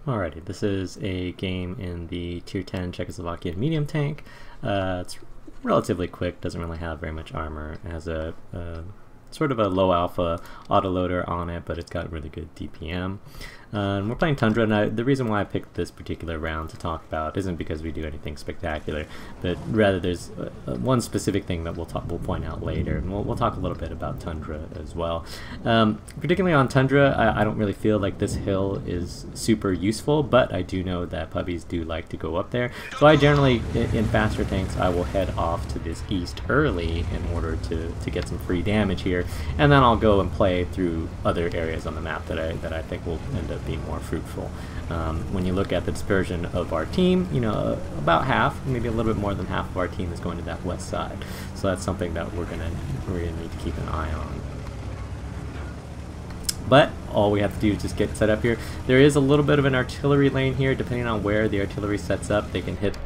Alrighty, this is a game in the Tier 10 Czechoslovakian medium tank. It's relatively quick, doesn't really have very much armor. It has a sort of a low alpha autoloader on it, but it's got really good DPM. And we're playing Tundra, and the reason why I picked this particular round to talk about isn't because we do anything spectacular, but rather there's one specific thing that we'll point out later, and we'll talk a little bit about Tundra as well. Particularly on Tundra, I don't really feel like this hill is super useful, but I do know that puppies do like to go up there. So I generally, in faster tanks, I will head off to this east early in order to get some free damage here, and then I'll go and play through other areas on the map that I think will end up being more fruitful. When you look at the dispersion of our team, you know, about half, maybe a little bit more than half of our team is going to that west side. So that's something that we're gonna need to keep an eye on. But all we have to do is just get set up here. There is a little bit of an artillery lane here. Depending on where the artillery sets up, they can hit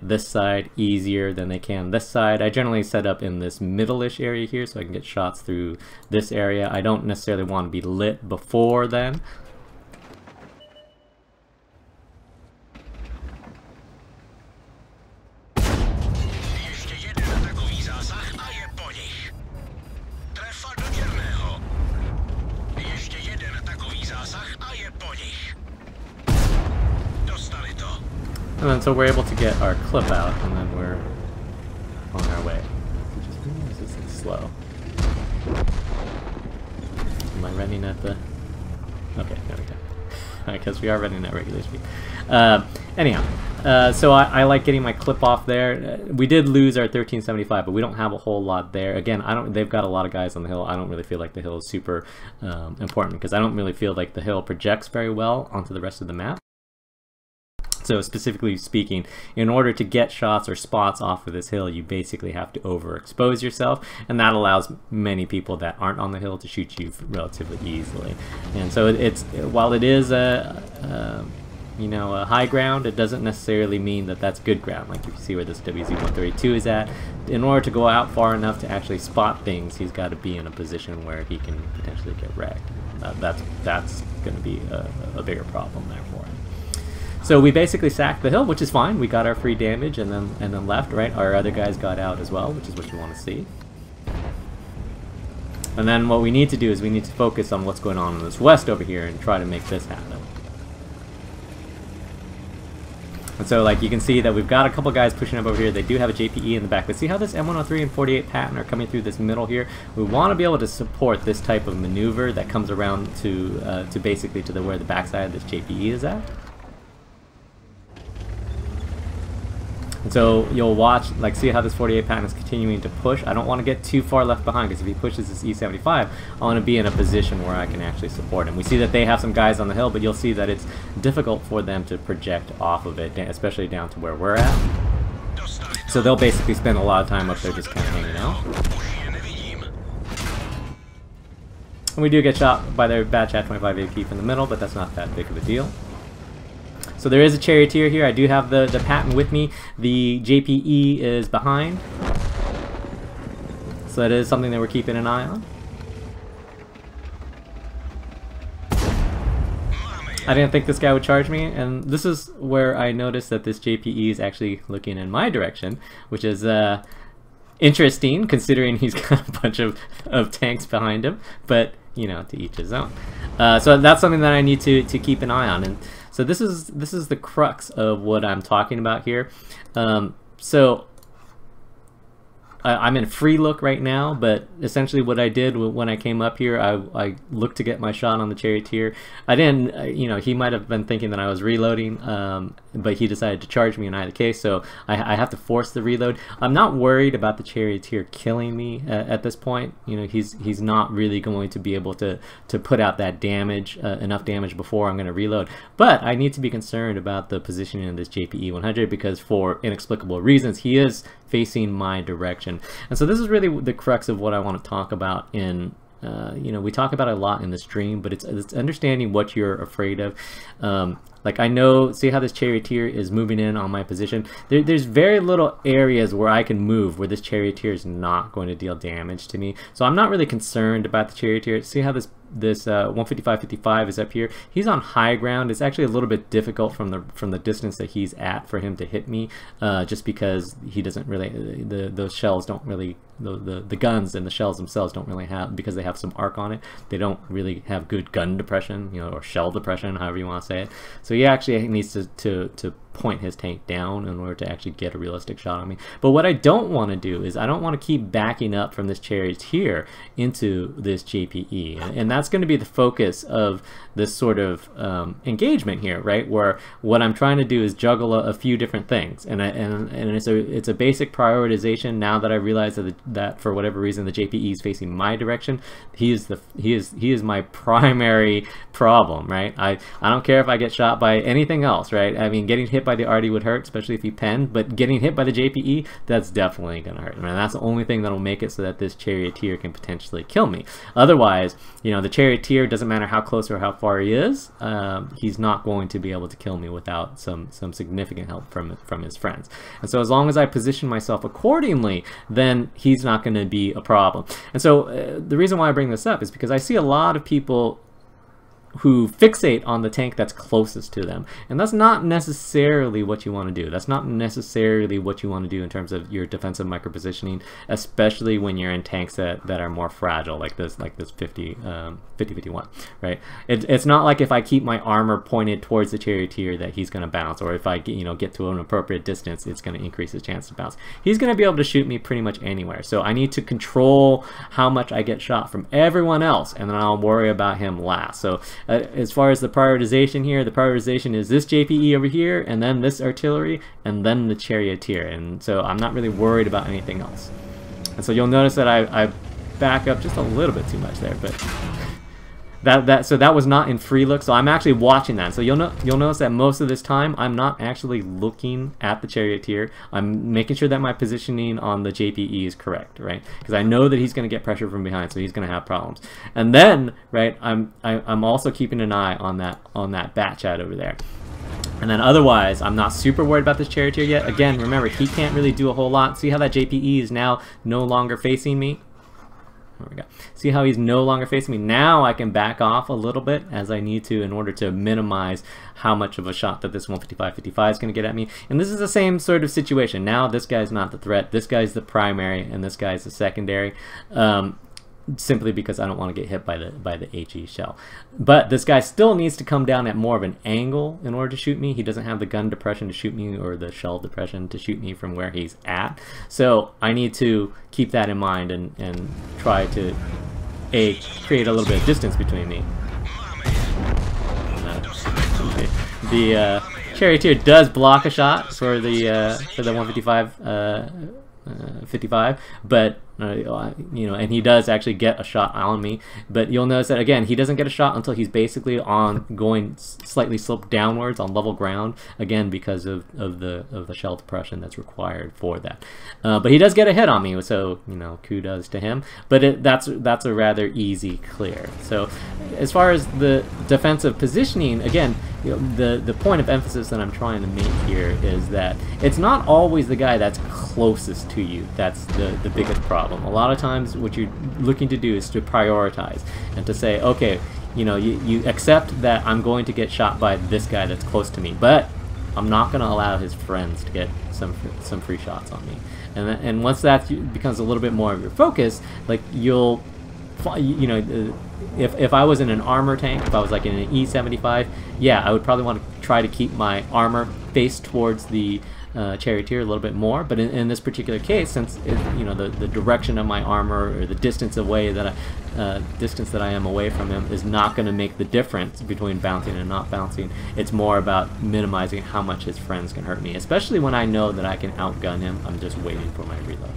this side easier than they can this side. I generally set up in this middle-ish area here so I can get shots through this area. I don't necessarily want to be lit before then. And then so we're able to get our clip out, and then we're on our way. This is slow. Am I running at the... Okay, there we go. I guess we are running at regular speed. Anyhow, so I like getting my clip off there. We did lose our 1375, but we don't have a whole lot there. Again, they've got a lot of guys on the hill. I don't really feel like the hill is super important because I don't really feel like the hill projects very well onto the rest of the map. So specifically speaking, in order to get shots or spots off of this hill, you basically have to overexpose yourself, and that allows many people that aren't on the hill to shoot you relatively easily. And so while it is a high ground, it doesn't necessarily mean that that's good ground. Like you can see where this WZ-132 is at. In order to go out far enough to actually spot things, he's got to be in a position where he can potentially get wrecked. That's going to be a bigger problem there for him. So we basically sacked the hill, which is fine. We got our free damage and then left, right? Our other guys got out as well, which is what you want to see. And then what we need to do is we need to focus on what's going on in this west over here and try to make this happen. And so like you can see that we've got a couple guys pushing up over here. They do have a JPE in the back. But see how this M103 and 48 pattern are coming through this middle here? We want to be able to support this type of maneuver that comes around to basically to where the backside of this JPE is at. And so you'll watch, like, see how this 48 pattern is continuing to push. I don't want to get too far left behind because if he pushes this E75, I want to be in a position where I can actually support him. We see that they have some guys on the hill, but you'll see that it's difficult for them to project off of it, especially down to where we're at. So they'll basically spend a lot of time up there just kind of hanging out. And we do get shot by their bad chat 25 AP from the middle, but that's not that big of a deal. So there is a charioteer here. I do have the pattern with me. The JPE is behind. So that is something that we're keeping an eye on. I didn't think this guy would charge me, and this is where I noticed that this JPE is actually looking in my direction, which is interesting considering he's got a bunch of tanks behind him, but you know, to each his own. So that's something that I need to keep an eye on. And so this is the crux of what I'm talking about here. So I'm in free look right now, but essentially what I did when I came up here, I looked to get my shot on the charioteer. I didn't, you know, he might have been thinking that I was reloading, but he decided to charge me in either case, so I have to force the reload. I'm not worried about the charioteer killing me at this point. You know, he's not really going to be able to put out that damage, enough damage before I'm going to reload. But I need to be concerned about the positioning of this JPE 100 because for inexplicable reasons, he is facing my direction. And so this is really the crux of what I want to talk about in, you know, we talk about it a lot in the stream, but it's understanding what you're afraid of. Like I know, see how this charioteer is moving in on my position? There's very little areas where I can move where this charioteer is not going to deal damage to me. So I'm not really concerned about the charioteer. See how this 155-55 is up here. He's on high ground. It's actually a little bit difficult from the distance that he's at for him to hit me, just because he doesn't really, those shells don't really, the guns and the shells themselves don't really have, because they have some arc on it, they don't really have good gun depression, you know, or shell depression, however you want to say it. So he actually needs to point his tank down in order to actually get a realistic shot on me. But what I don't want to do is I don't want to keep backing up from this charioteer into this JPE, and that's going to be the focus of this sort of engagement here, right? Where what I'm trying to do is juggle a few different things, and it's a basic prioritization. Now that I realize that for whatever reason the JPE is facing my direction, he is my primary problem, right? I don't care if I get shot by anything else, right? I mean, getting hit by the arty would hurt, especially if he penned, but getting hit by the JPE, that's definitely gonna hurt. I mean, that's the only thing that'll make it so that this charioteer can potentially kill me. Otherwise, you know, the charioteer, doesn't matter how close or how far he is, he's not going to be able to kill me without some significant help from his friends. And so as long as I position myself accordingly, then he's not going to be a problem. And so the reason why I bring this up is because I see a lot of people who fixate on the tank that's closest to them, and that's not necessarily what you want to do. That's not necessarily what you want to do in terms of your defensive micro positioning, especially when you're in tanks that are more fragile, like this 50-51, right? It's not like if I keep my armor pointed towards the charioteer that he's going to bounce, or if I get to an appropriate distance, it's going to increase his chance to bounce. He's going to be able to shoot me pretty much anywhere. So I need to control how much I get shot from everyone else, and then I'll worry about him last. So as far as the prioritization here, the prioritization is this JPE over here, and then this artillery, and then the charioteer. And so I'm not really worried about anything else. And so you'll notice that I back up just a little bit too much there, but so that was not in free look, so I'm actually watching that. So you'll notice that most of this time I'm not actually looking at the charioteer. I'm making sure that my positioning on the JPE is correct, right? Because I know that he's going to get pressure from behind, so he's going to have problems. And then, right, I'm also keeping an eye on that bat chat over there. And then otherwise, I'm not super worried about this charioteer yet. Again, remember, he can't really do a whole lot. See how that JPE is now no longer facing me? There we go. See how he's no longer facing me? Now I can back off a little bit as I need to in order to minimize how much of a shot that this 155-55 is going to get at me. And this is the same sort of situation. Now this guy's not the threat. This guy's the primary, and this guy's the secondary. Simply because I don't want to get hit by the HE shell. But this guy still needs to come down at more of an angle in order to shoot me. He doesn't have the gun depression to shoot me, or the shell depression to shoot me from where he's at. So I need to keep that in mind and try to create a little bit of distance between me. The charioteer does block a shot for the 155-55, but and he does actually get a shot on me. But you'll notice that again, he doesn't get a shot until he's basically going slightly sloped downwards on level ground, again because of the shell depression that's required for that. But he does get a hit on me, so kudos to him. But that's a rather easy clear. So as far as the defensive positioning, again, the point of emphasis that I'm trying to make here is that it's not always the guy that's closest to you that's the biggest problem. A lot of times what you're looking to do is to prioritize and to say, okay, you accept that I'm going to get shot by this guy that's close to me, but I'm not going to allow his friends to get some free shots on me. And once that becomes a little bit more of your focus, like if I was in an armor tank, if I was like in an E75, yeah, I would probably want to try to keep my armor faced towards the charioteer a little bit more. But in this particular case, since the direction of my armor, or the distance that I am away from him, is not going to make the difference between bouncing and not bouncing. It's more about minimizing how much his friends can hurt me, especially when I know that I can outgun him. I'm just waiting for my reload.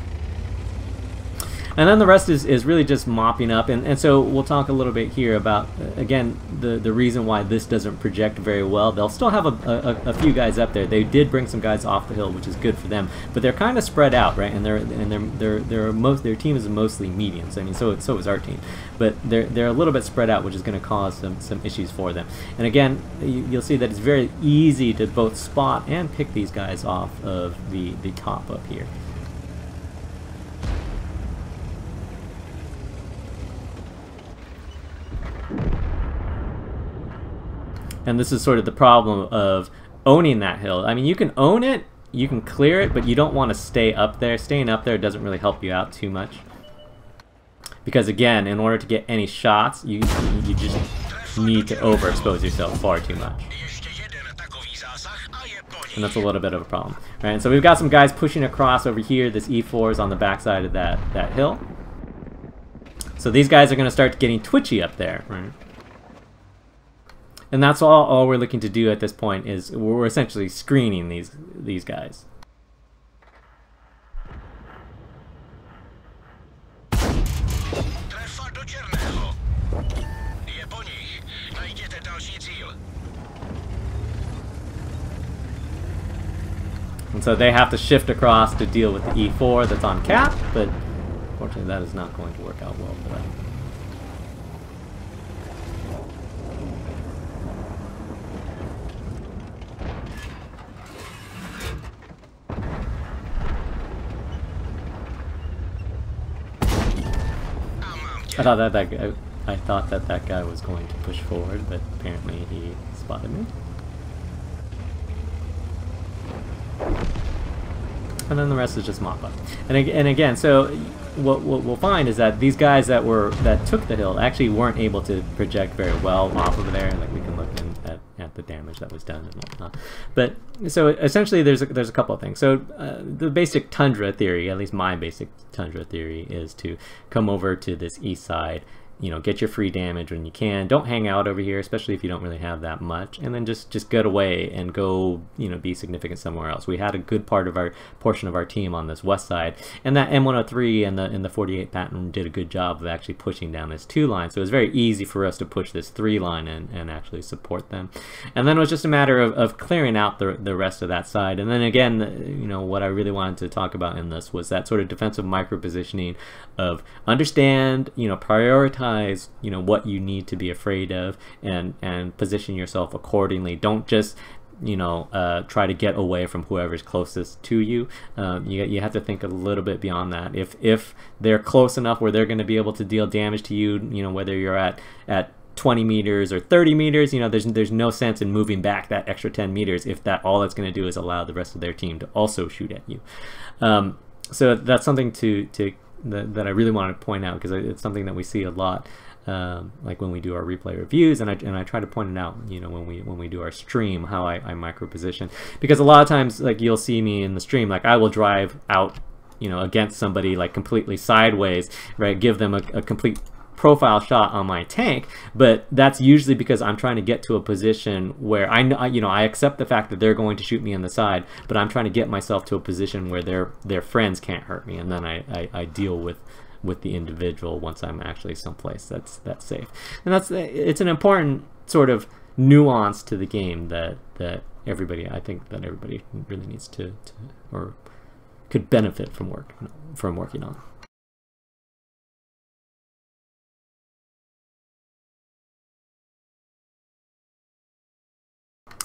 And then the rest is really just mopping up, and so we'll talk a little bit here about, again, the reason why this doesn't project very well. They'll still have a few guys up there. They did bring some guys off the hill, which is good for them, but they're kind of spread out, right? And their team is mostly mediums. I mean, so is our team, but they're a little bit spread out, which is going to cause some issues for them. And again, you'll see that it's very easy to both spot and pick these guys off of the top up here. And this is sort of the problem of owning that hill. I mean, you can own it, you can clear it, but you don't want to stay up there. Staying up there doesn't really help you out too much. Because again, in order to get any shots, you just need to overexpose yourself far too much. And that's a little bit of a problem. Right, and so we've got some guys pushing across over here. This E4 is on the backside of that hill. So these guys are going to start getting twitchy up there, right? And that's all we're looking to do at this point, is we're essentially screening these guys. And so they have to shift across to deal with the E4 that's on cap, but unfortunately that is not going to work out well for them. I thought that guy was going to push forward, but apparently he spotted me. And then the rest is just mop up. And again, so what we'll find is that these guys that took the hill actually weren't able to project very well off of there. Like, we can look at the damage that was done and whatnot. But so essentially, there's a couple of things. So the basic Tundra theory, at least my basic Tundra theory, is to come over to this east side, you know, get your free damage when you can. Don't hang out over here, especially if you don't really have that much, and then just get away and go, you know, be significant somewhere else. We had a good portion of our team on this west side, and that M103 and the 48 pattern did a good job of actually pushing down this 2 line. So it was very easy for us to push this 3 line and actually support them. And then it was just a matter of clearing out the rest of that side. And then again, you know, what I really wanted to talk about in this was that sort of defensive micro positioning of understand, you know, prioritize, you know, what you need to be afraid of, and position yourself accordingly. Don't just, you know, try to get away from whoever's closest to you. You have to think a little bit beyond that. If they're close enough where they're going to be able to deal damage to you, you know, whether you're at 20 meters or 30 meters, you know, there's no sense in moving back that extra 10 meters if all that's going to do is allow the rest of their team to also shoot at you. So that's something that I really want to point out, because it's something that we see a lot, like when we do our replay reviews, and I try to point it out, you know, when we do our stream, how I micro position, because a lot of times, like, you'll see me in the stream, like, I will drive out, you know, against somebody like completely sideways, right, give them a complete profile shot on my tank, but that's usually because I'm trying to get to a position where I know, you know, I accept the fact that they're going to shoot me on the side, but I'm trying to get myself to a position where their friends can't hurt me, and then I deal with the individual once I'm actually someplace that's safe. And it's an important sort of nuance to the game that everybody, I think that everybody really needs to or could benefit from working on.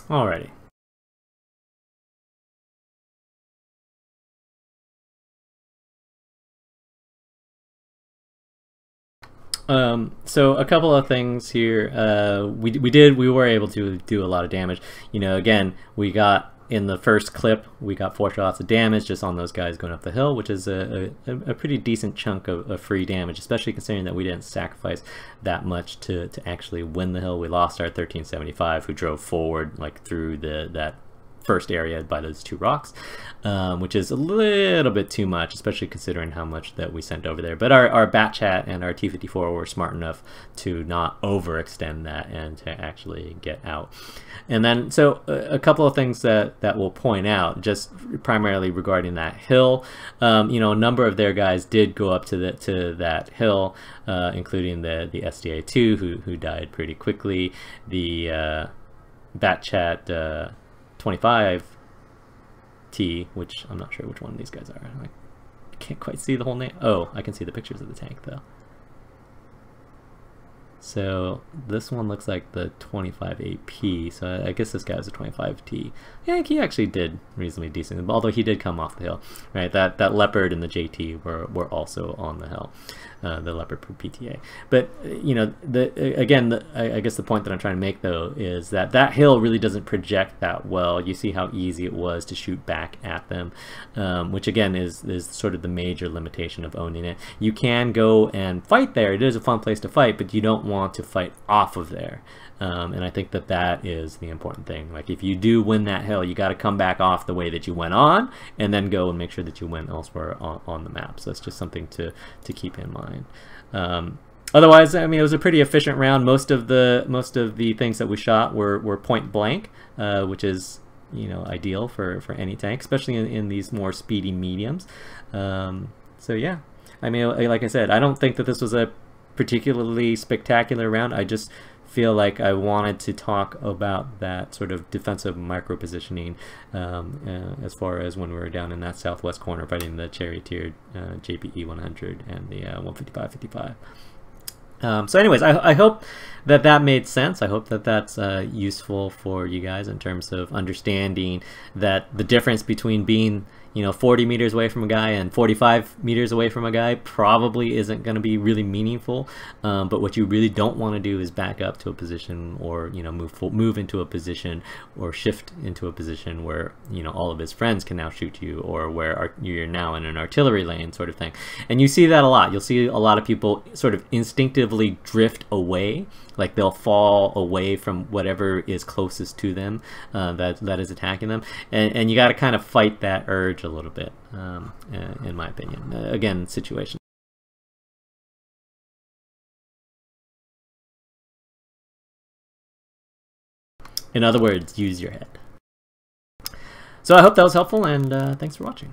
Alrighty. So a couple of things here. We were able to do a lot of damage. You know, again, we got, in the first clip, we got 4 shots of damage just on those guys going up the hill, which is a pretty decent chunk of free damage, especially considering that we didn't sacrifice that much to actually win the hill. We lost our 1375, who drove forward like through that first area by those 2 rocks, which is a little bit too much, especially considering how much that we sent over there. But our Bat Chat and our T-54 were smart enough to not overextend that and to actually get out. And then, so a couple of things that we'll point out, just primarily regarding that hill. You know, a number of their guys did go up to that hill, including the SDA-2 who died pretty quickly. The Bat Chat 25T, which I'm not sure which one of these guys are. I can't quite see the whole name. Oh, I can see the pictures of the tank though. So this one looks like the 25AP, so I guess this guy was a 25T. Yeah, he actually did reasonably decent, although he did come off the hill, right? That Leopard and the JT were also on the hill, the Leopard per PTA. But you know, I guess the point that I'm trying to make though is that hill really doesn't project that well. You see how easy it was to shoot back at them, which again is sort of the major limitation of owning it. You can go and fight there. It is a fun place to fight, but you don't want to fight off of there. And I think that is the important thing. Like, if you do win that hill, you got to come back off the way that you went on, and then go and make sure that you win elsewhere on the map. So that's just something to keep in mind. Otherwise, I mean, it was a pretty efficient round. Most of the things that we shot were point blank, which is, you know, ideal for any tank, especially in these more speedy mediums. So yeah, I mean, like I said, I don't think that this was a particularly spectacular round. I just feel like I wanted to talk about that sort of defensive micro positioning as far as when we were down in that southwest corner fighting the charioteered JPE 100 and the 155-55. So anyways, I hope that made sense. I hope that that's useful for you guys in terms of understanding that the difference between being, you know, 40 meters away from a guy and 45 meters away from a guy probably isn't going to be really meaningful. But what you really don't want to do is back up to a position, or, you know, move into a position or shift into a position where, you know, all of his friends can now shoot you, or where you're now in an artillery lane sort of thing. And you see that a lot. You'll see a lot of people sort of instinctively drift away. Like, they'll fall away from whatever is closest to them that is attacking them, and you got to kind of fight that urge a little bit, in my opinion. Again, situation. In other words, use your head. So I hope that was helpful, and thanks for watching.